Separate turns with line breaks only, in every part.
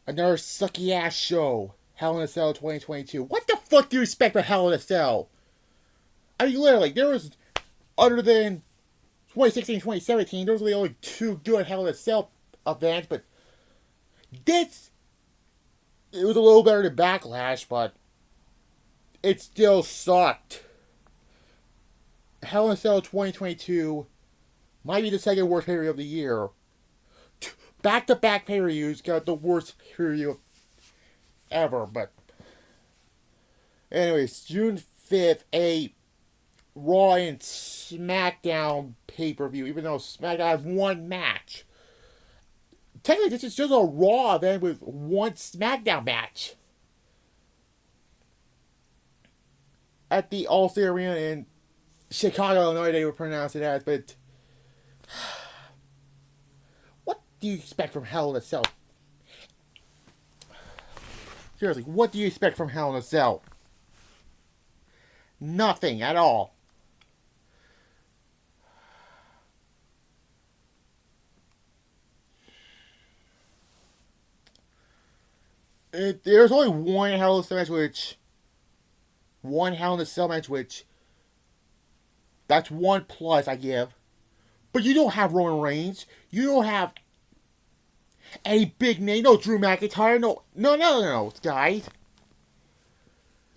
Another sucky ass show. Hell in a Cell 2022. What the fuck do you expect from Hell in a Cell? I mean, literally, there was, other than 2016, 2017, those were the only two good Hell in a Cell events, but this, it was a little better than Backlash, but it still sucked. Hell in a Cell 2022 might be the second worst pay-per-view of the year. Back-to-back pay-per-views got the worst pay-per-view ever, but anyways, June 5th, a Raw and SmackDown pay-per-view, even though SmackDown has one match. Technically, this is just a Raw event with one SmackDown match. At the All-State Arena in Chicago, Illinois, they would pronounce it as, but what do you expect from Hell in a Cell? Seriously, what do you expect from Hell in a Cell? Nothing at all. There's only one Hell in a Cell match, which that's one plus I give. But you don't have Roman Reigns. You don't have a big name. No Drew McIntyre. No, guys.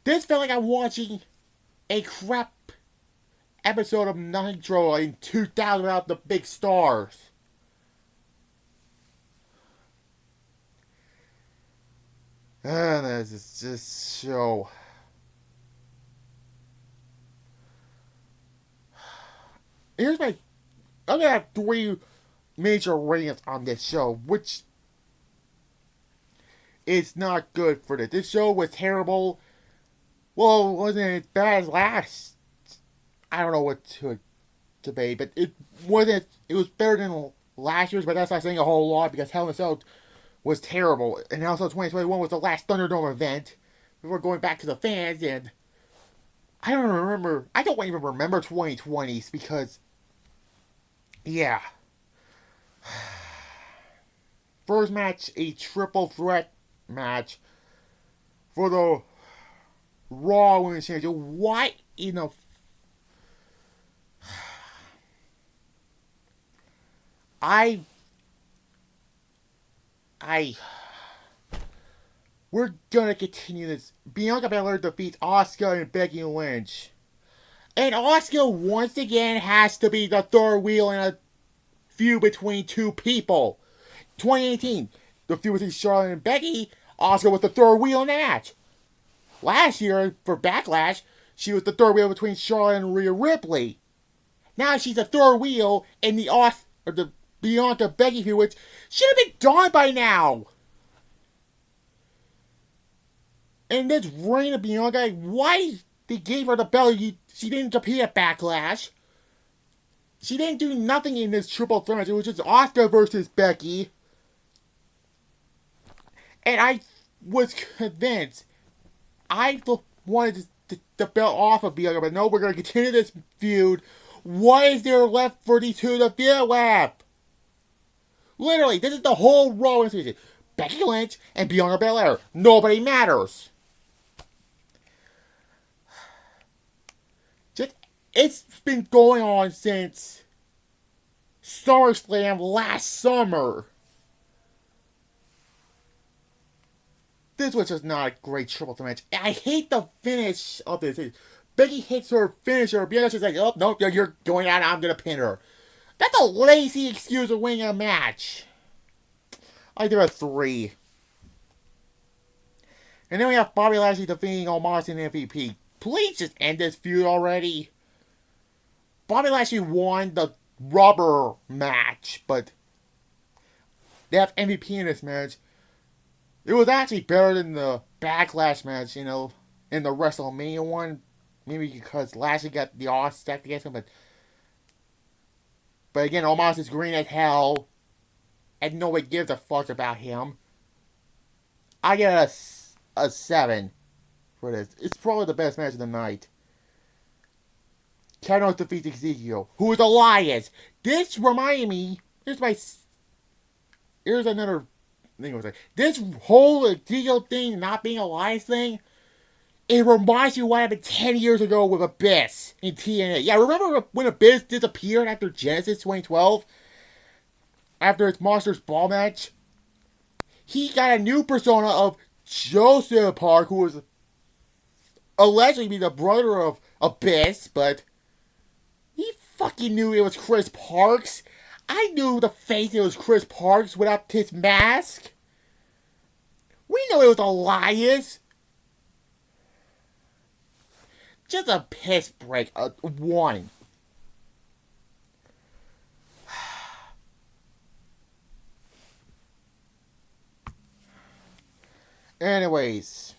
This felt like I'm watching a crap episode of Nitro in 2000 without the big stars. This is just so. Here's my. I'm gonna have three major rants on this show, which is not good for this. This show was terrible. Well, it wasn't as bad as last. I don't know what to debate, but it wasn't. It was better than last year's, but that's not saying a whole lot because Hell in a Cell was terrible, and Hell in a Cell 2021 was the last Thunderdome event before going back to the fans, and I don't remember. I don't even remember 2020s because, yeah. First match, a triple threat match for the Raw Women's Championship. Why in the we're gonna continue this. Bianca Belair defeats Asuka and Becky Lynch. And Asuka once again has to be the third wheel in a feud between two people. 2018, the feud between Charlotte and Becky, Asuka was the third wheel in the match. Last year, for Backlash, she was the third wheel between Charlotte and Rhea Ripley. Now she's the third wheel in the Bianca Becky feud, which should have been done by now. And this reign of Bianca, why they gave her the belt? She didn't compete at Backlash. She didn't do nothing in this triple threat match. It was just Asuka versus Becky. And I was convinced. I wanted the belt off of Bianca, but no, we're going to continue this feud. What is there left for these two to feud with? Literally, this is the whole Raw season. Becky Lynch and Bianca Belair. Nobody matters. It's been going on since SummerSlam last summer. This was just not a great triple threat match. I hate the finish of this. Becky hits her finisher. Bianca's like, oh, no, you're going out. I'm going to pin her. That's a lazy excuse to win a match. I give it a 3. And then we have Bobby Lashley defeating Omos and MVP. Please just end this feud already. Bobby Lashley won the rubber match, but they have MVP in this match. It was actually better than the Backlash match, in the WrestleMania one. Maybe because Lashley got the odds stacked against him, but again, Omos is green as hell, and nobody gives a fuck about him. I get a 7 for this. It's probably the best match of the night. Kevin Owens defeats Ezekiel, who is Elias. This reminded me. Here's another this whole deal thing, not being alliance thing, it reminds me of what happened 10 years ago with Abyss in TNA. Yeah, remember when Abyss disappeared after Genesis 2012? After its Monsters Ball match? He got a new persona of Joseph Park, who was allegedly the brother of Abyss, but he fucking knew it was Chris Parks. I knew the face it was Chris Parks without his mask. We knew it was Elias. Just a piss break. One. Anyways.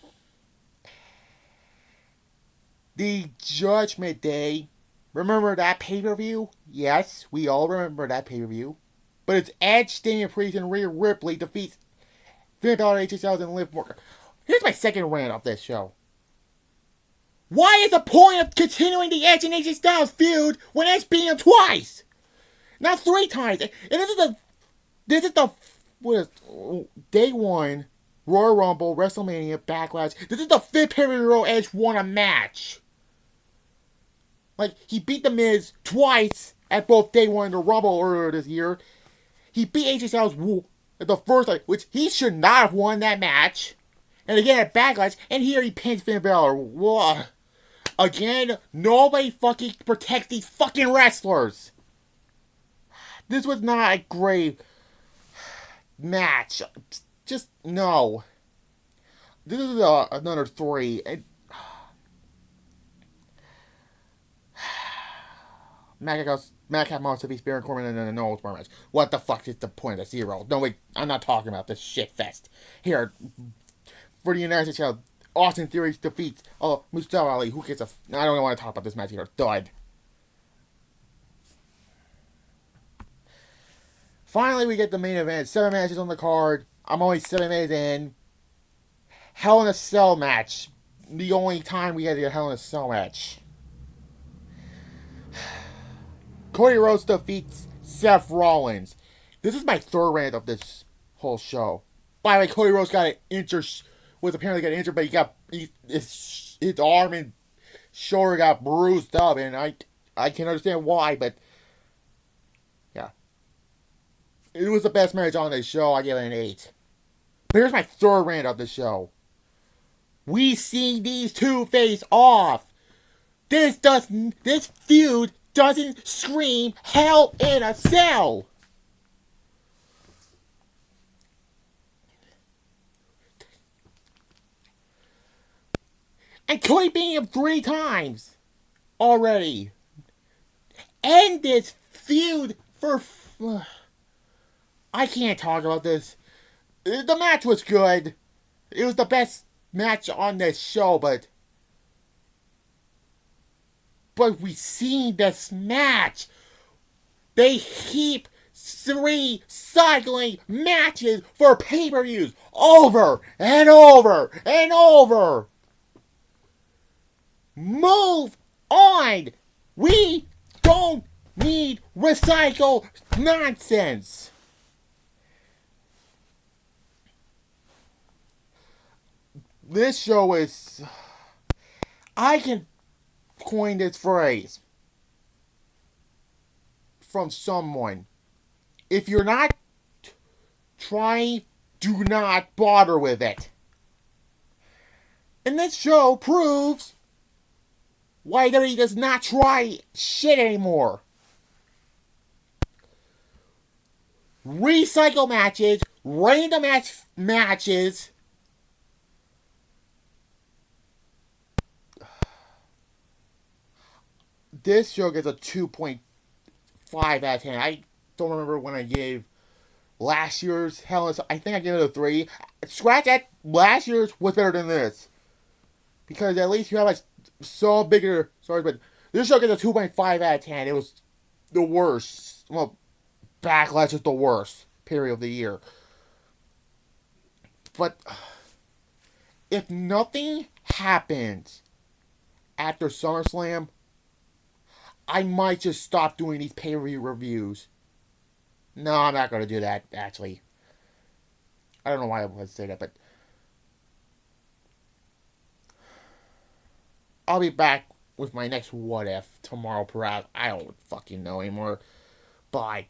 The Judgment Day. Remember that pay-per-view? Yes, we all remember that pay-per-view. But it's Edge, Damian Priest, and Rhea Ripley defeats Finn Balor, AJ Styles, and Liv Morgan. Here's my second rant of this show. Why is the point of continuing the Edge and AJ Styles feud when Edge beat him twice? Not 3 times. And this is the what is day 1, Royal Rumble, WrestleMania, Backlash. This is the 5th pay-per-view Edge won a match. Like, he beat The Miz twice at both day 1 and the Rumble earlier this year. He beat AJ Styles at the first, which he should not have won that match. And again at Backlash, and here he pins Finn Balor. Whoa. Again, nobody fucking protects these fucking wrestlers. This was not a great match. Just, no. This is another 3. Madcap Moss defeats Baron Corbin in a no match. What the fuck is the point of 0? No, wait, I'm not talking about this shit fest. Here, for the United States, Austin Theory defeats Mustafa Ali. Who gets I don't want to talk about this match here. Dud. Finally, we get the main event. 7 matches on the card. I'm only 7 minutes in. Hell in a Cell match. The only time we had a Hell in a Cell match. Cody Rhodes defeats Seth Rollins. This is my 3rd rant of this whole show. By the way, Cody Rhodes was apparently got injured, but his arm and shoulder got bruised up, and I can understand why, but yeah. It was the best match on this show. I give it an 8. But here's my 3rd rant of the show. We see these two face off. This feud doesn't scream Hell in a Cell. And Cody beat him 3 times already. End this feud for... I can't talk about this. The match was good. It was the best match on this show, but we've seen this match. They keep recycling matches for pay-per-views over and over and over. Move on. We don't need recycle nonsense. This show is... I can coin this phrase from someone. If you're not trying, do not bother with it. And this show proves why WWE does not try shit anymore. Recycle matches, random matches. This show gets a 2.5 out of 10. I don't remember when I gave last year's Hell in a Cell. I think I gave it a 3. Scratch that. Last year's was better than this. Because at least you have so bigger... Sorry, but this show gets a 2.5 out of 10. It was the worst. Well, Backlash is the worst period of the year. But if nothing happens after SummerSlam, I might just stop doing these pay-per-view reviews. No, I'm not going to do that, actually. I don't know why I was to say that, but I'll be back with my next what if tomorrow, perhaps. I don't fucking know anymore. Bye.